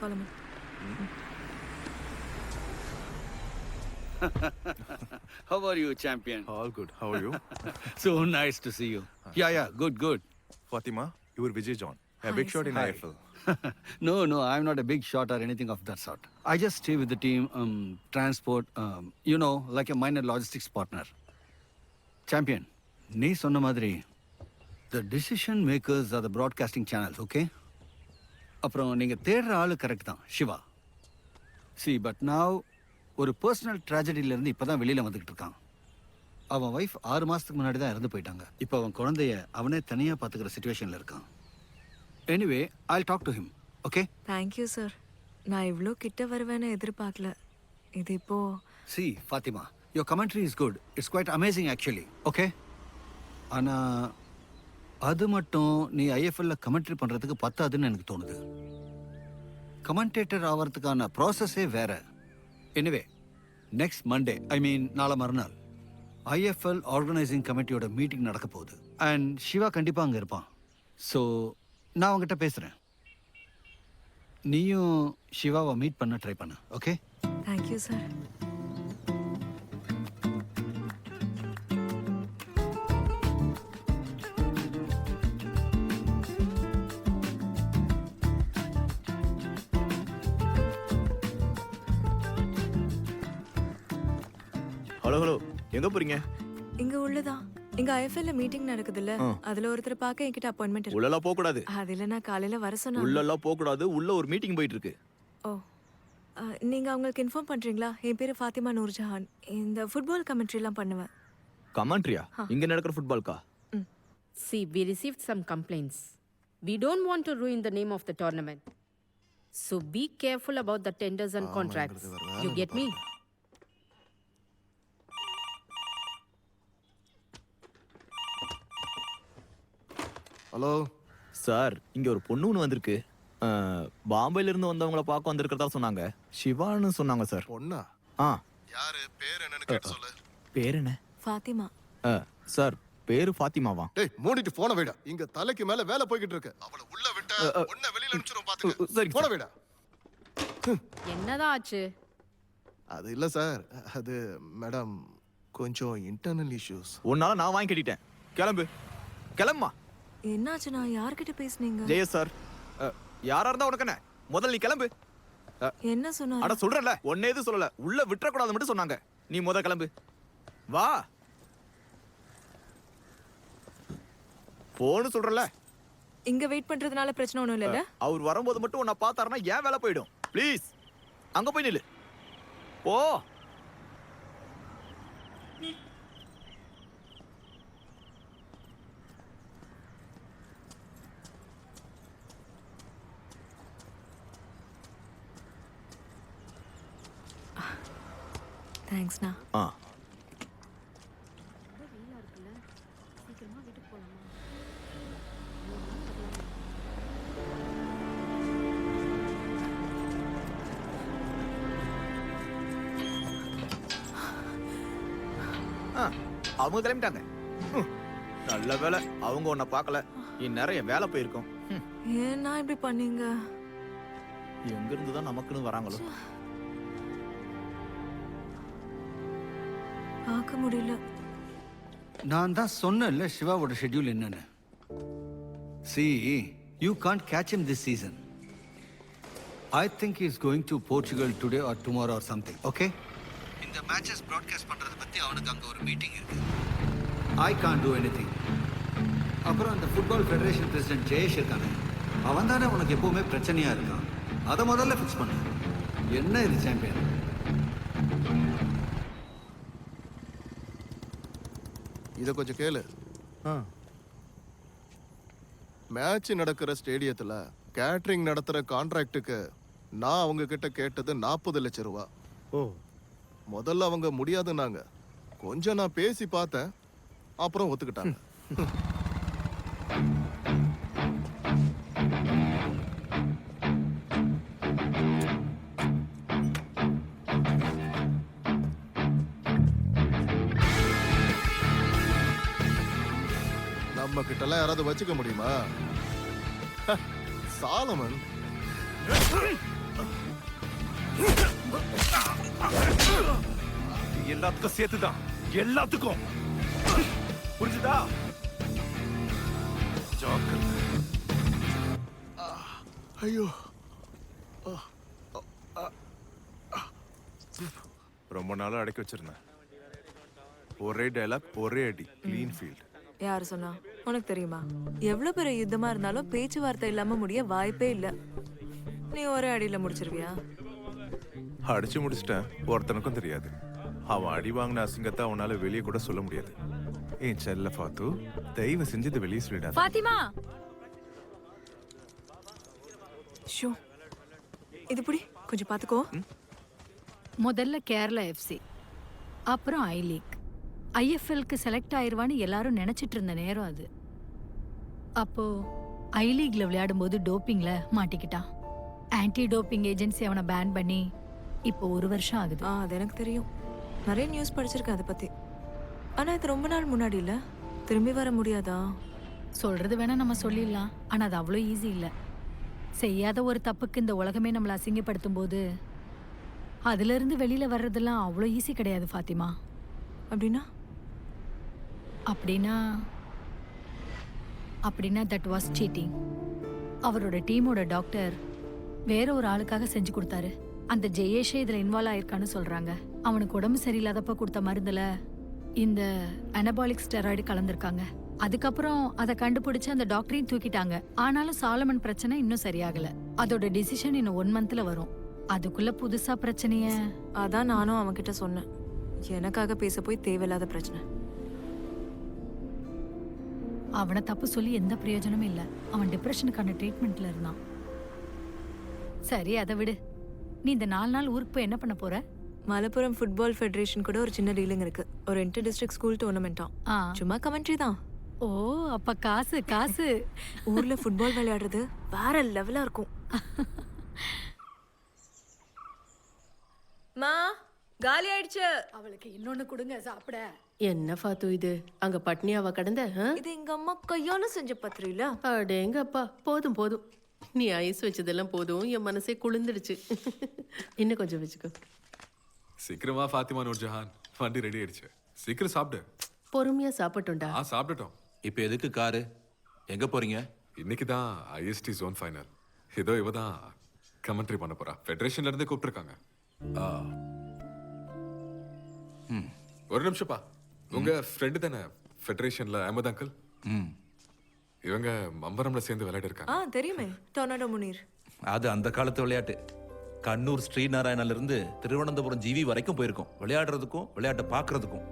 Solomon. How are you, champion? All good. How are you? So nice to see you. Yeah, good. Fatima, you were Vijay John. A Hi, big shot sir. in Hi. IFL. No, I'm not a big shot or anything of that sort. I just stay with the team, transport, like a minor logistics partner. Champion, நீ சொன்ன மாதிரி the decision makers are the broadcasting channels, okay? அப்புறம் நீங்க தேடுற ஆளு correct தான், Siva. See, but now ஒரு personal ட்ராஜடியிலேருந்து இப்போ தான் வெளியில் வந்துக்கிட்டு இருக்கான். அவன் ஒய்ஃப் 6 மாதத்துக்கு முன்னாடி தான் இறந்து போயிட்டாங்க. இப்போ அவன் குழந்தைய அவனே தனியாக பார்த்துக்கிற சுச்சுவேஷனில் இருக்கான். Anyway I'll talk to him, okay? Thank you, sir. நான் இவ்ளோ கிட்ட வருவேன்னு எதிர்பார்க்கல. இது இப்போ See, Fatima, your commentary is good. It's quite amazing actually, okay? ஆனா அது மட்டும் நீ ஐஎஃப்எல்ல கமெண்ட்ரி பண்ணுறதுக்கு பத்தாதுன்னு எனக்கு தோணுது. கமெண்டேட்டர் ஆகிறதுக்கான ப்ராசஸே வேற. எனிவே நெக்ஸ்ட் மண்டே, நாளை மறுநாள் ஐஎஃப்எல் ஆர்கனைசிங் கமிட்டியோட மீட்டிங் நடக்க போகுது. அண்ட் சிவா கண்டிப்பாக அங்கே இருப்பான். ஸோ நான் அவங்ககிட்ட பேசுகிறேன். நீயும் சிவாவை மீட் பண்ண ட்ரை பண்ணு, okay? Thank you, sir. Hello எங்க போறீங்க? இங்க உள்ளதா இங்க ஐஎஃப்எல்ல மீட்டிங் நடக்குதுல்ல, அதுல ஒருத்தர் பார்க்க என்கிட்ட அப்பாயின்மெண்ட் இருக்கு. உள்ளலாம் போக கூடாது. அது இல்ல, நான் காலையில வர சொன்னா. உள்ளலாம் போக கூடாது. உள்ள ஒரு மீட்டிங் போயிட்டு இருக்கு. ஓ, நீங்க அவங்களுக்கு இன்ஃபார்ம் பண்றீங்களா? என் பேரு ஃபாத்திமா நூர்ஜஹான். இந்த ஃபுட்பால் கமெண்ட்ரிலாம் பண்ணுவேன். கமெண்ட்ரியா? இங்க நடக்கிற ஃபுட்பால்க்கா? See, we received some complaints. We don't want to ruin the name of the tournament. So be careful about the tenders and contracts. You get me? Hello sir, இங்க ஒரு பொண்ணு ஒன்று வந்திருக்கு. பாம்பேல இருந்து வந்தவங்கள பார்க்க வந்திருக்கிறதா சொன்னாங்க. சிவான்னு சொன்னாங்க சார். பொண்ணா? ஆ. யாரு? பேர் என்னன்னு கேட்டு சொல்லு. பேர் என்ன? ஃபாத்திமா. சார், பேரு ஃபாத்திமாவா? டேய், மூடிட்டு போன வைடா. இங்க தலைக்கு மேல வேலை போய்கிட்டு இருக்கு. அவளை உள்ள விட்ட உன்னை வெளியில அனுப்பிச்சிரும் பாத்துக்க. சரி, போன வைடா. என்னதான் ஆச்சு? அது இல்ல சார், அது மேடம் கொஞ்சம் இன்டர்னல் இஷ்யூஸ். உன்னால நான் வாங்கி கட்டிட்டேன். கிளம்பு, கிளம்புமா. என்னாச்சு? நான் யார்கிட்ட பேசுனீங்க? ஜெயஸ் சார், யாரா இருந்தா உனக்கு என்ன? முதல்ல நீ கிளம்பு. என்ன சொன்னாரு? அட சொல்றல, ஒன்னே எதுவும் சொல்லல. உள்ள விட்டுறக்கூடாது மட்டும் சொன்னாங்க. நீ முத கிளம்பு. வா. போன்னு சொல்றல. இங்க வெயிட் பண்றதுனால பிரச்சனை ஒண்ணும் இல்லல? அவர் வரும்போது மட்டும் உன்னை பார்த்தாருன்னா ஏன் வேலை போயிடும். ப்ளீஸ் அங்க போய் நில்லு. போ. தேங்க்ஸ்ண்ணா. ஆ. அவங்க கிளம்பிட்டாங்க. நல்ல வேலை அவங்க உன்னை பார்க்கல. நிறைய வேலை போயிருக்கும். ஏன்னா இப்படி பண்ணீங்க? எங்க இருந்து தான் நமக்குன்னு வராங்களோ. பார்க்க முடியல. நான் தான் சொன்னேன்ல சிவாவோட ஷெட்யூல் என்னன்னு. See, you can't catch him this season. I think he's going to Portugal today or tomorrow or something, okay? இந்த மேட்சஸ் ப்ராட்காஸ்ட் பண்றத பத்தி அவனுக்கு அங்க ஒரு மீட்டிங் இருக்கு. I can't do anything. அப்புறம் அந்த ஃபுட்பால் ஃபெடரேஷன் பிரசிடென்ட் ஜெயேஷ் இருக்கானே, அவன் தானே உனக்கு எப்பவுமே பிரச்சனையா இருக்கான். அதை முதல்ல ஃபிக்ஸ் பண்ணு. என்ன இது சாம்பியன்? இத கொஞ்சம் கேளு. மேட்ச் நடக்கிற ஸ்டேடியத்துல கேட்டரிங் நடத்துற கான்ட்ராக்டுக்கு நான் அவங்க கிட்ட கேட்டது 40 லட்சம் ரூபா. முதல்ல அவங்க முடியாதுன்னாங்க. கொஞ்சம் நான் பேசி பார்த்தேன், அப்புறம் ஒத்துக்கிட்டாங்க. நம்ம கிட்ட எல்லாம் யாராவது வச்சுக்க முடியுமா? சாலமன் எல்லாத்துக்கும் சேர்த்துதான், எல்லாத்துக்கும். புரிஞ்சுதா? ஜாக்கிரதை. ஐயோ ரொம்ப நாளா அடக்கி வச்சிருந்தேன். ஒரே டைலாக், ஒரே அடி, கிளீன் ஃபீல்ட். யாரு சொன்னா? உனக்கு தெரியுமா, எவ்வளவு பெரிய யுத்தமா இருந்தாலும் பேச்சுவார்த்தை இல்லாம முடிய வாய்ப்பே இல்ல. நீ ஒரே அடியில முடிச்சிருவியா? அடிச்சு முடிச்சிட்டேன், ஒருத்தனுக்கும் தெரியாது. அவன் அடி வாங்கின அசிங்கத்தை அவனால வெளியே கூட சொல்ல முடியாது. ஏன் செல்ல ஃபாத்து, தயவு செஞ்சு இதை வெளியே சொல்லிடாத. ஃபாத்திமா, ஷோ, இது புடி, கொஞ்சம் பாத்துக்கோ. முதல்ல கேரளா எஃப்சி, அப்புறம் ஐ லீக், ஐஎஃப்எல்க்கு செலக்ட் ஆயிருவான்னு எல்லாரும் நினைச்சிட்டு இருந்த நேரம் அது. அப்போ ஐ லீக்ல விளையாடும்போது டோப்பிங்ல மாட்டிக்கிட்டான். ஆன்டி டோப்பிங் ஏஜென்சி அவனை பேன் பண்ணி இப்போ 1 வருஷம் ஆகுது. அது எனக்கு தெரியும். நிறைய நியூஸ் படிச்சிருக்கேன் அதை பத்தி. ஆனா இது ரொம்ப நாள் முன்னாடி இல்ல. திரும்பி வர முடியாதா? சொல்றது வேணா நம்ம சொல்லிடலாம், ஆனா அது அவ்வளோ ஈஸி இல்ல. செய்யாத ஒரு தப்புக்கு இந்த உலகமே நம்மளை அசிங்கப்படுத்தும் போது அதுல இருந்து வெளியில வர்றதெல்லாம் அவ்வளோ ஈஸி கிடையாது ஃபாத்திமா. அப்படின்னா? அப்படின்னா அப்படின்னா தட் வாஸ் சீட்டிங். அவரோட டீமோட டாக்டர் வேற ஒரு ஆளுக்காக செஞ்சு கொடுத்தாரு. அந்த ஜெயேஷே இதுல இன்வால்வ் ஆயிருக்கான்னு சொல்றாங்க. அவனுக்கு உடம்பு சரியில்லாதப்ப கொடுத்த மருந்துல இந்த அனபாலிக் ஸ்டெராய்டு கலந்துருக்காங்க. அதுக்கப்புறம் அதை கண்டுபிடிச்சு அந்த டாக்டரையும் தூக்கிட்டாங்க. ஆனாலும் சாலமன் பிரச்சனை இன்னும் சரியாகல. அதோட டிசிஷன் இன்னும் 1 மந்த்ல வரும். அதுக்குள்ள புதுசா பிரச்சனைய. அதான் நானும் அவன்கிட்ட சொன்னேன், எனக்காக பேச போய் தேவையில்லாத பிரச்சனை. அவனை தப்பு சொல்லி எந்த பிரயோஜனமும் இல்ல. அவன் டிப்ரெஷனுக்கான ட்ரீட்மெண்ட்ல இருந்தான். சரி, அதை விடு. நீ இந்த 4 நாள் ஊருக்கு போய் என்ன பண்ண போற? மலப்புரம் ஃபுட்பால் ஃபெடரேஷன் கூட ஒரு சின்ன டீலிங் இருக்கு. ஒரு இன்டர் டிஸ்ட்ரிக்ட் ஸ்கூல் டோர்னமெண்ட்டாம். ஆ. சும்மா கமெண்ட்ரி தான். ஓ, அப்ப காசு காசு. ஊர்ல ஃபுட்பால் விளையாடுறது வேற லெவலா இருக்கும். மா, காலி ஆயிடுச்சு. அவளுக்கு இன்னொன்னு கொடுங்க சாப்பிட. என்ன ஃபாத்து இது? அங்க பட்னியாவா கடந்த? இது எங்க அம்மா கையால செஞ்ச பத்திரில. அடேங்கப்பா, போதும் போதும். நீ ஐஸ் வச்சதெல்லாம் போதும், என் மனசே குளிர்ந்துடுச்சு. இன்னும் கொஞ்சம் வச்சுக்கோ. சீக்கிரமா ஃபாத்திமா நூர்ஜஹான், வண்டி ரெடி ஆயிடுச்சு. சீக்கிரம் சாப்பிடு. பொறுமையா சாப்பிட்டுண்டா. சாப்பிட்டுட்டோம். இப்போ எதுக்கு காரு? எங்க போறீங்க? இன்னைக்கு தான் ஐஎஸ்டி ஜோன் ஃபைனல். ஏதோ இவ தான் கமெண்ட்ரி பண்ண போறா. ஃபெடரேஷன்ல இருந்து கூப்பிட்டுருக்காங்க. ஒரு நிமிஷம்ப்பா, உங்க ஃப்ரெண்டு தானே ஃபெடரேஷன்ல அஹமத் அங்கிள்? இவங்க மம்பரம்ல சேர்ந்து விளையாடி இருக்காங்க. தெரியுமே, டொர்னாடோ முனீர். அது அந்த காலத்து விளையாட்டு. கண்ணூர் ஸ்ரீநாராயணல இருந்து திருவனந்தபுரம் ஜிவி வரைக்கும் போயிருக்கோம். விளையாடுறதுக்கும் விளையாட்டை பார்க்கறதுக்கும்.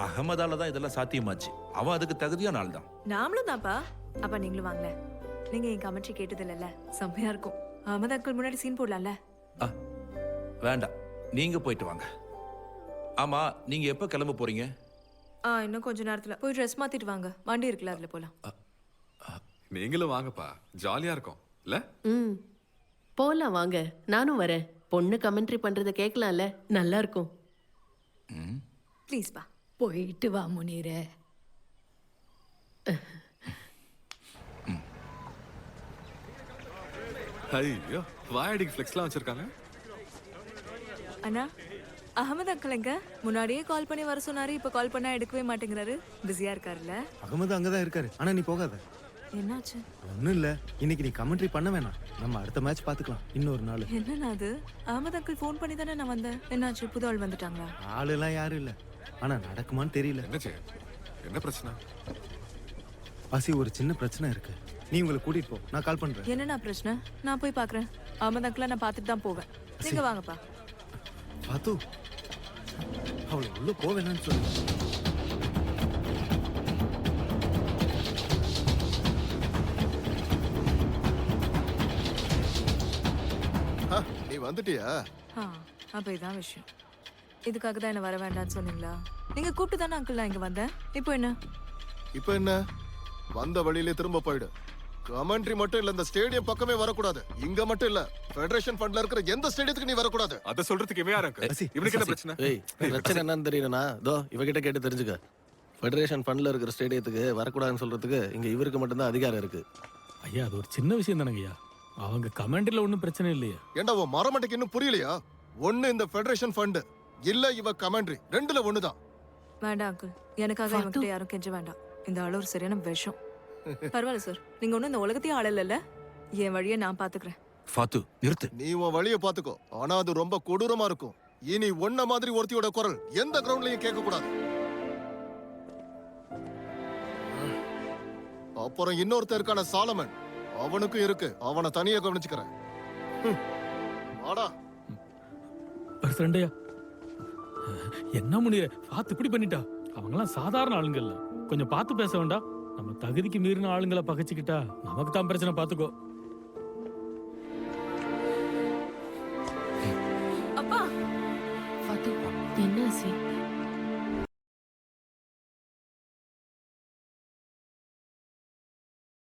அகமதால தான் இதெல்லாம் சாத்தியமாச்சு. அவன் அதுக்கு தகுதியான ஆள் தான். நாமளும் தான்ப்பா. அப்ப நீங்களும் வாங்கல. நீங்க என் கமெண்ட்ரி கேட்டது இல்லைல்ல, செம்மையா இருக்கும். அஹமத் அங்கிள் முன்னாடி சீன் போடலாம்ல. வேண்டாம், நீங்க போயிட்டு வாங்க. ஆமா, நீங்க எப்ப கிளம்ப போறீங்க? இன்னும் கொஞ்ச நேரத்துல போய் ட்ரெஸ் மாத்திட்டு வாங்க. வண்டி இருக்குல்ல, அதுல போலாம். நீங்களும் வாங்கப்பா, ஜாலியா இருக்கும் இல்ல? போலாம் வாங்க, நானும் வரேன். பொண்ணு கமெண்ட்ரி பண்றத கேட்கலாம்ல, நல்லா இருக்கும். ப்ளீஸ் பா. போயிட்டு வா முனீரே. ஐயோ, வாயடிக்கு ஃப்ளெக்ஸ்லாம் வச்சிருக்காங்க. அண்ணா, அகமது அங்கிள் எங்க? முன்னாடியே கால் பண்ணி வர சொன்னாரு. இப்ப கால் பண்ணா எடுக்கவே மாட்டேங்கிறாரு. பிஸியா இருக்காருல்ல? அகமது அங்கதான் இருக்காரு. ஆனா நீ போகாத. என்னாச்சு? ஒண்ணும் இல்ல, இன்னைக்கு நீ கமெண்ட்ரி பண்ண வேணாம். நம்ம அடுத்த மேட்ச் பாத்துக்கலாம், இன்னொரு நாள். என்னன்னா அது? அகமது அங்கிள் ஃபோன் பண்ணி தானே நான் வந்தேன். என்னாச்சு, புது ஆள் வந்துட்டாங்களா? ஆளுலாம் யாரும் இல்ல, ஆனா நடக்குமான்னு தெரியல. என்னாச்சு? என்ன பிரச்சனை? பசி, ஒரு சின்ன பிரச்சனை இருக்கு. நீ உங்களை கூட்டிட்டு போ, நான் கால் பண்றேன். என்னண்ணா பிரச்சனை? நான் போய் பாக்குறேன். அகமது அங்கிளை நான் பார்த்துட்டு தான் போவேன். நீங்க வாங்கப்பா. பாத்து, அவளை உள்ள போவேன்னு சொல்லு. நீ வந்துட்டியா? அப்ப இதான் விஷயம். இதுக்காக தான் என்ன வர வேண்டாம்னு சொன்னீங்களா? நீங்க கூப்பிட்டு தானே அங்கிள் நான் இங்க வந்தேன். இப்போ என்ன? இப்போ என்ன? வந்த வழியிலே திரும்ப போயிடு. கமெண்ட்ரி மட்டும் இல்ல, இந்த ஸ்டேடியம் பக்கமே வரக்கூடாது. இங்க மட்டும் இல்ல, ஃபெடரேஷன் ஃபண்ட்ல இருக்கிற எந்த ஸ்டேடியத்துக்கு நீ வரக்கூடாது. அத சொல்றதுக்கு இவன் யாரு அங்கிள்? இவனுக்கு என்ன பிரச்சனை? பிரச்சனை என்னன்னு தெரியலனா தோ இவகிட்ட கேட்டு தெரிஞ்சுக்க. ஃபெடரேஷன் ஃபண்ட்ல இருக்கிற ஸ்டேடியத்துக்கு வரக்கூடாதுன்னு சொல்றதுக்கு இங்க இவருக்கு மட்டும்தான் அதிகாரம் இருக்கு. ஐயா, அது ஒரு சின்ன விஷயம் தானங்க ஐயா. அவங்க கமெண்ட்ல ஒன்றும் பிரச்சனை இல்லையா? ஏண்டா உன் மரமட்டைக்கு இன்னும் புரியலையா? ஒண்ணு இந்த ஃபெடரேஷன் ஃபண்ட், இல்ல இவ கமெண்ட்ரி, ரெண்டுல ஒண்ணுதான். வேண்டாம் அங்கிள், எனக்காக இவங்கிட்ட யாரும் கெஞ்ச வேண்டாம். இந்த ஆளு ஒரு சரியான விஷம். பரவாயில்ல சார், நீங்க ஒன்றும் இந்த உலகத்தையே ஆள் இல்லைல்ல, என் வழியை நான் பாத்துக்கிறேன். ஃபாத்து நிறுத்து. நீ உன் வழியை பாத்துக்கோ, ஆனா அது ரொம்ப கொடூரமா இருக்கும். இனி ஒன்ன மாதிரி ஒருத்தியோட குரல் எந்த கிரவுண்ட்லயும் கேட்க கூடாது. அப்புறம் இன்னொருத்தர் இருக்கான சாலமன், அவனுக்கும் இருக்கு. அவனை தனியா கவனிச்சுக்கிறேன். வாடா. பிரசிடண்டையா, என்ன முடிய பார்த்து இப்படி பண்ணிட்டா? அவங்களாம் சாதாரண ஆளுங்க இல்ல, கொஞ்சம் பார்த்து பேச வேண்டாம். நம்ம தகுதிக்கு மீறின ஆளுங்களை பகைச்சுக்கிட்டா நமக்கு தான் பிரச்சனை. பார்த்துக்கோ.